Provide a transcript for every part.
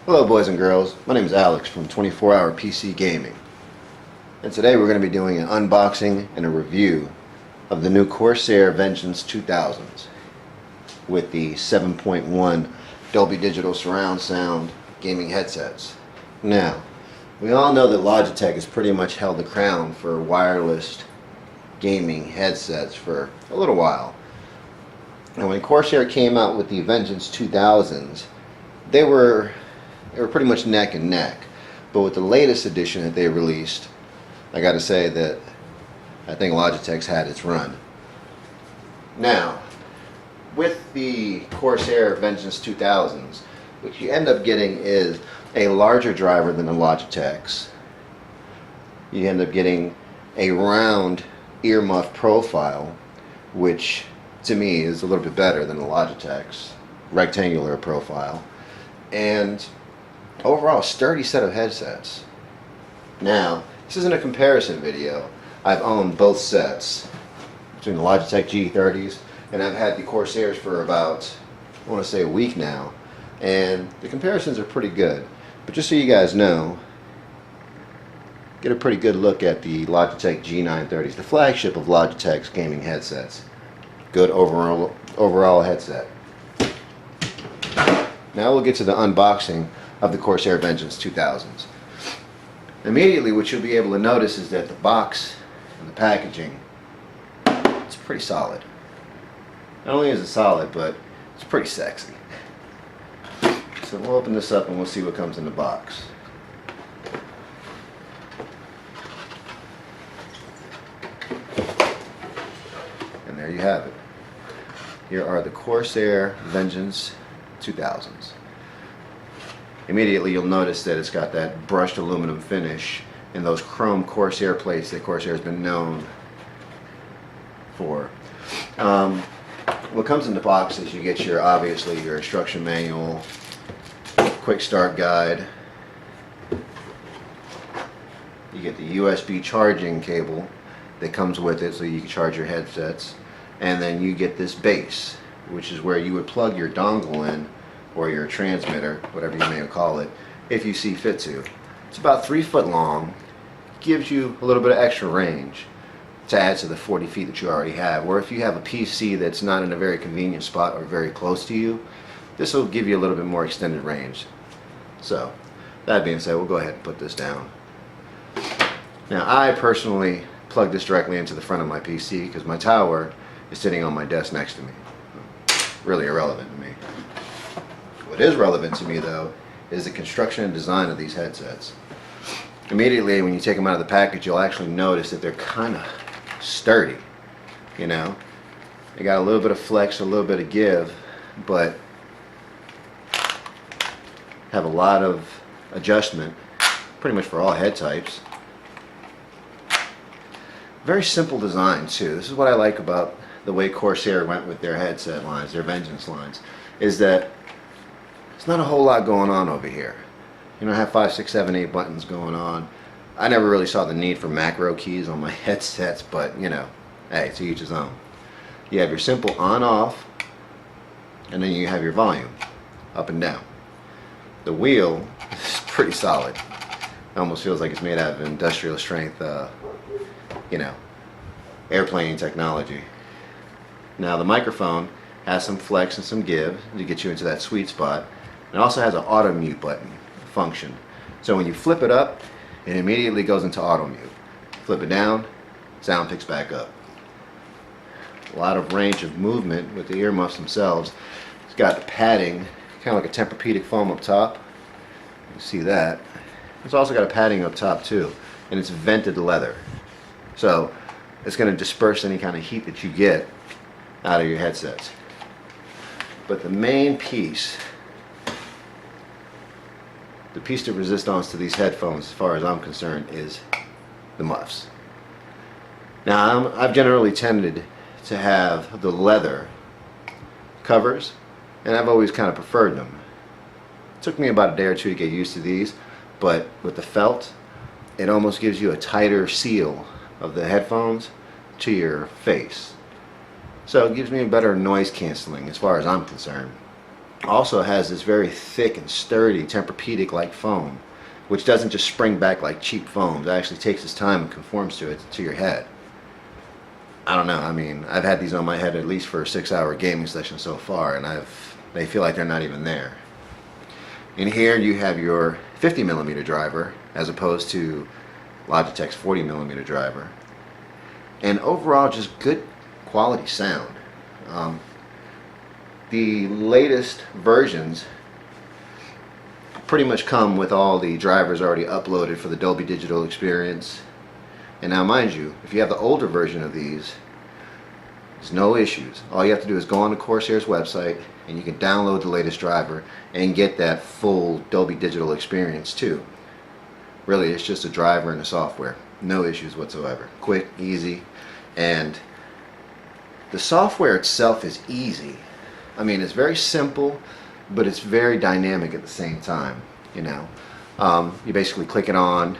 Hello boys and girls, my name is Alex from 24-Hour PC Gaming, and today we're going to be doing an unboxing and a review of the new Corsair Vengeance 2000s with the 7.1 Dolby Digital Surround Sound gaming headsets. Now, we all know that Logitech has pretty much held the crown for wireless gaming headsets for a little while. And when Corsair came out with the Vengeance 2000s, they were pretty much neck and neck. But with the latest edition that they released, I gotta say that I think Logitech's had its run. Now, with the Corsair Vengeance 2000s, what you end up getting is a larger driver than the Logitech's. You end up getting a round earmuff profile, which to me is a little bit better than the Logitech's rectangular profile, and overall sturdy set of headsets. Now, this isn't a comparison video. I've owned both sets between the Logitech G30s, and I've had the Corsairs for about, I want to say, a week now, and the comparisons are pretty good. But just so you guys know, get a pretty good look at the Logitech G930s, the flagship of Logitech's gaming headsets. Good overall headset. Now we'll get to the unboxing of the Corsair Vengeance 2000s. Immediately what you'll be able to notice is that the box and the packaging, it's pretty solid. Not only is it solid, but it's pretty sexy. So we'll open this up and we'll see what comes in the box. And there you have it. Here are the Corsair Vengeance 2000s. Immediately you'll notice that it's got that brushed aluminum finish and those chrome Corsair plates that Corsair has been known for. What comes in the box is you get obviously your instruction manual, quick start guide, you get the USB charging cable that comes with it so you can charge your headsets, and then you get this base, which is where you would plug your dongle in, or your transmitter, whatever you may call it, if you see fit to. It's about 3 foot long, gives you a little bit of extra range to add to the 40 feet that you already have. Or if you have a PC that's not in a very convenient spot or very close to you, this will give you a little bit more extended range. So, that being said, we'll go ahead and put this down. Now, I personally plug this directly into the front of my PC because my tower is sitting on my desk next to me. Really irrelevant to me. What is relevant to me, though, is the construction and design of these headsets. Immediately when you take them out of the package, you'll actually notice that they're kind of sturdy. You know, they got a little bit of flex, a little bit of give, but have a lot of adjustment, pretty much for all head types. Very simple design too. This is what I like about the way Corsair went with their headset lines, their Vengeance lines, is that there's not a whole lot going on over here. You don't have 5, 6, 7, 8 buttons going on. I never really saw the need for macro keys on my headsets, but you know, hey, to each his own. You have your simple on-off, and then you have your volume, up and down. The wheel is pretty solid. It almost feels like it's made out of industrial strength, you know, airplane technology. Now the microphone has some flex and some give to get you into that sweet spot. It also has an auto mute button function. So when you flip it up, it immediately goes into auto mute. Flip it down, sound picks back up. A lot of range of movement with the earmuffs themselves. It's got the padding, kind of like a Tempur-Pedic foam up top. You see that. It's also got a padding up top too, and it's vented leather. So it's going to disperse any kind of heat that you get out of your headsets. But the main piece, the piece de resistance to these headphones, as far as I'm concerned, is the muffs. Now, I've generally tended to have the leather covers, and I've always kind of preferred them. It took me about a day or two to get used to these, but with the felt, it almost gives you a tighter seal of the headphones to your face. So it gives me a better noise canceling as far as I'm concerned. Also has this very thick and sturdy Tempur-Pedic like foam, which doesn't just spring back like cheap foams. It actually takes its time and conforms to your head. I don't know. I mean, I've had these on my head at least for a 6-hour gaming session so far, and they feel like they're not even there. In here you have your 50mm driver as opposed to Logitech's 40mm driver, and overall just good quality sound. The latest versions pretty much come with all the drivers already uploaded for the Dolby Digital experience. And now mind you, if you have the older version of these, there's no issues. All you have to do is go on to Corsair's website and you can download the latest driver and get that full Dolby Digital experience too. Really, it's just a driver and the software. No issues whatsoever. Quick, easy, and the software itself is easy. I mean, it's very simple, but it's very dynamic at the same time. You know, you basically click it on,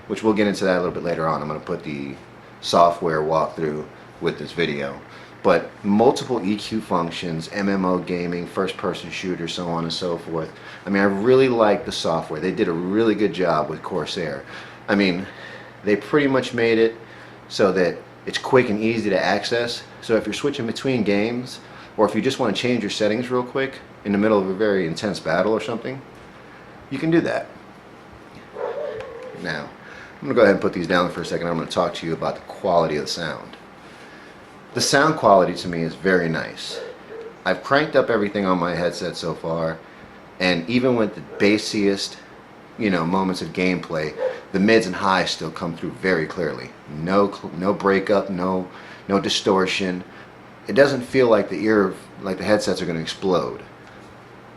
which we'll get into that a little bit later on. I'm going to put the software walkthrough with this video. But multiple EQ functions, MMO gaming, first-person shooter, so on and so forth. I mean, I really like the software. They did a really good job with Corsair. I mean, they pretty much made it so that it's quick and easy to access. So if you're switching between games, or if you just want to change your settings real quick in the middle of a very intense battle or something, you can do that. Now, I'm going to go ahead and put these down for a second. I'm going to talk to you about the quality of the sound. The sound quality to me is very nice. I've cranked up everything on my headset so far, and even with the bassiest, moments of gameplay, the mids and highs still come through very clearly. No breakup, no distortion. It doesn't feel like the headsets are going to explode.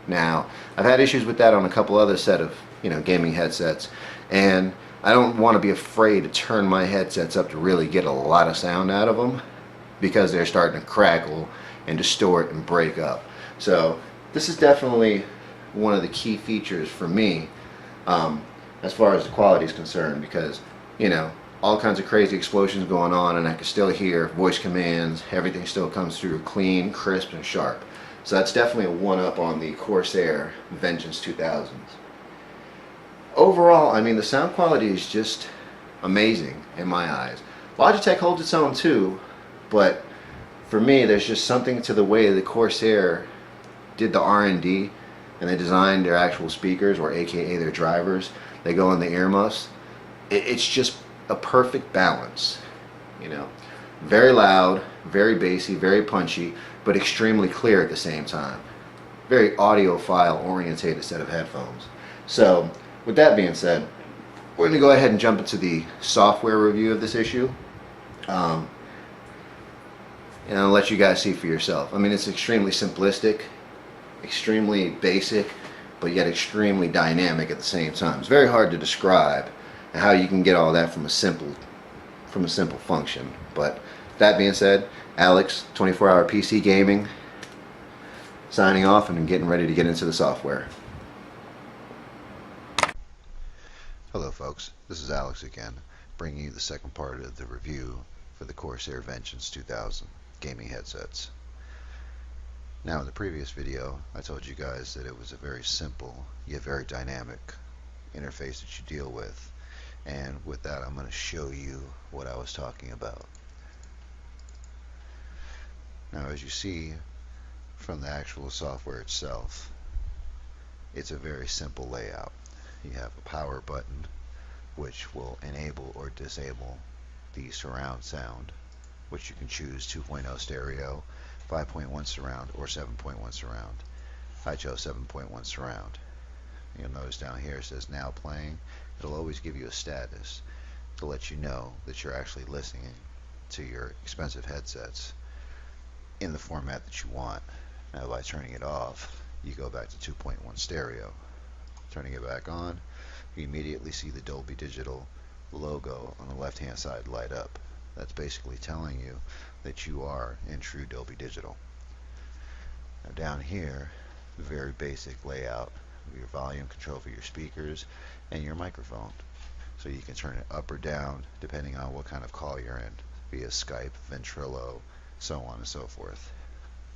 Now, I've had issues with that on a couple other set of gaming headsets, and I don't want to be afraid to turn my headsets up to really get a lot of sound out of them, because they're starting to crackle and distort and break up. So this is definitely one of the key features for me as far as the quality is concerned, because all kinds of crazy explosions going on and I can still hear voice commands. Everything still comes through clean, crisp, and sharp. So that's definitely a one-up on the Corsair Vengeance 2000s. Overall, I mean, the sound quality is just amazing in my eyes. Logitech holds its own too, but for me, there's just something to the way the Corsair did the R&D, and they designed their actual speakers, or aka their drivers. They go in the earmuffs. It's just a perfect balance. Very loud, very bassy, very punchy, but extremely clear at the same time. Very audiophile orientated set of headphones. So with that being said, we're going to go ahead and jump into the software review of this issue. And I'll let you guys see for yourself. I mean, it's extremely simplistic, extremely basic, but yet extremely dynamic at the same time. It's very hard to describe how you can get all that from a simple function. But that being said, Alex, 24-hour PC Gaming, signing off and getting ready to get into the software. Hello folks, this is Alex again, bringing you the second part of the review for the Corsair Vengeance 2000 gaming headsets. Now, in the previous video, I told you guys that it was a very simple yet very dynamic interface that you deal with, and with that I'm going to show you what I was talking about. Now, as you see from the actual software itself, it's a very simple layout. You have a power button which will enable or disable the surround sound, which you can choose 2.0 stereo, 5.1 surround, or 7.1 surround. I chose 7.1 surround. You'll notice down here it says now playing. It'll always give you a status to let you know that you're actually listening to your expensive headsets in the format that you want. Now, by turning it off, you go back to 2.1 stereo. Turning it back on, you immediately see the Dolby Digital logo on the left hand side light up. That's basically telling you that you are in true Dolby Digital. Now down here, very basic layout of your volume control for your speakers and your microphone. So you can turn it up or down depending on what kind of call you're in, via Skype, Ventrilo, so on and so forth.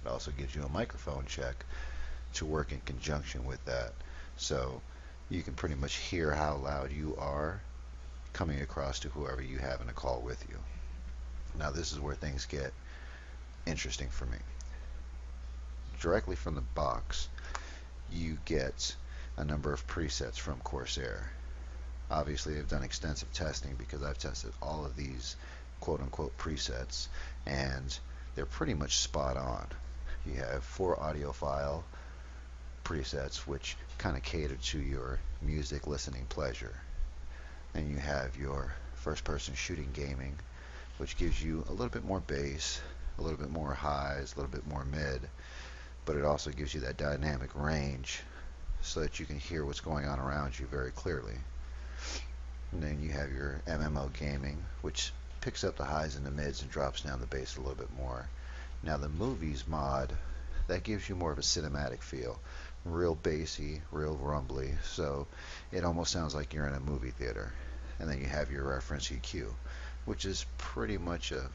It also gives you a microphone check to work in conjunction with that. So you can pretty much hear how loud you are coming across to whoever you have in a call with you. Now this is where things get interesting for me. Directly from the box, you get a number of presets from Corsair. Obviously, they've done extensive testing because I've tested all of these quote-unquote presets, and they're pretty much spot on. You have 4 audiophile presets which kind of cater to your music listening pleasure. And you have your first-person shooting gaming, which gives you a little bit more bass, a little bit more highs, a little bit more mid, but it also gives you that dynamic range so that you can hear what's going on around you very clearly. And then you have your MMO gaming, which picks up the highs and the mids and drops down the bass a little bit more. Now the movies mod, that gives you more of a cinematic feel. Real bassy, real rumbly, so it almost sounds like you're in a movie theater. And then you have your reference EQ, which is pretty much a,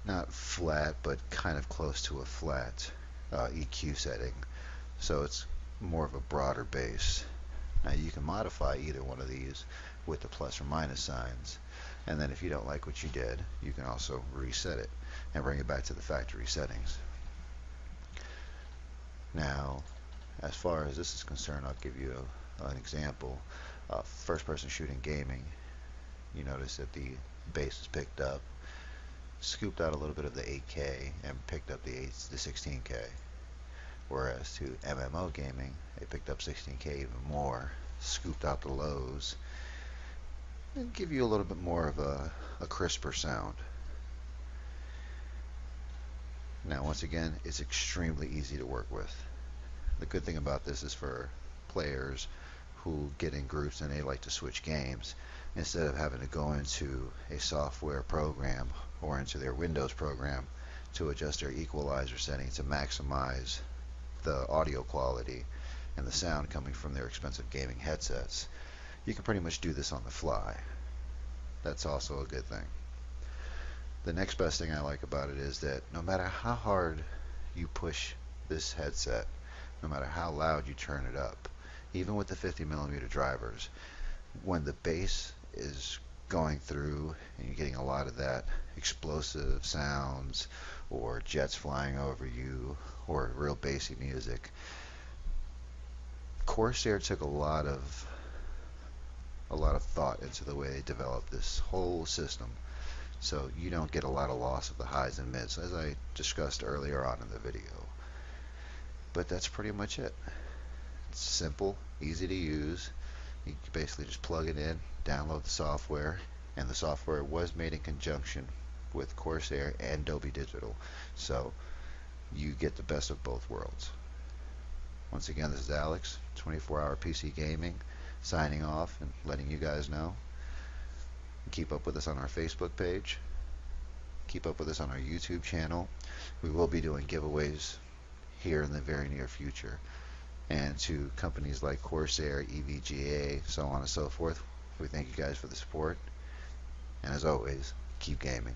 not flat, but kind of close to a flat EQ setting. So it's more of a broader bass. Now you can modify either one of these with the plus or minus signs. And then if you don't like what you did, you can also reset it and bring it back to the factory settings. Now, as far as this is concerned, I'll give you an example. First person shooting gaming, you notice that the bass is picked up, scooped out a little bit of the 8K and picked up the 16K. Whereas to MMO gaming, they picked up 16K even more, scooped out the lows, and give you a little bit more of a crisper sound. Now once again, it's extremely easy to work with. The good thing about this is for players who get in groups and they like to switch games, instead of having to go into a software program or into their Windows program to adjust their equalizer setting to maximize the audio quality and the sound coming from their expensive gaming headsets. You can pretty much do this on the fly. That's also a good thing. The next best thing I like about it is that no matter how hard you push this headset, no matter how loud you turn it up, even with the 50mm drivers, when the bass is going through and you're getting a lot of that explosive sounds or jets flying over you or real bassy music, Corsair took a lot of thought into the way they developed this whole system, so you don't get a lot of loss of the highs and mids, as I discussed earlier on in the video. But that's pretty much it. It's simple, easy to use. You can basically just plug it in, download the software, and the software was made in conjunction with Corsair and Dolby Digital, so you get the best of both worlds. Once again, this is Alex, 24-hour PC Gaming, signing off and letting you guys know. Keep up with us on our Facebook page. Keep up with us on our YouTube channel. We will be doing giveaways here in the very near future. And to companies like Corsair, EVGA, so on and so forth, we thank you guys for the support. And as always, keep gaming.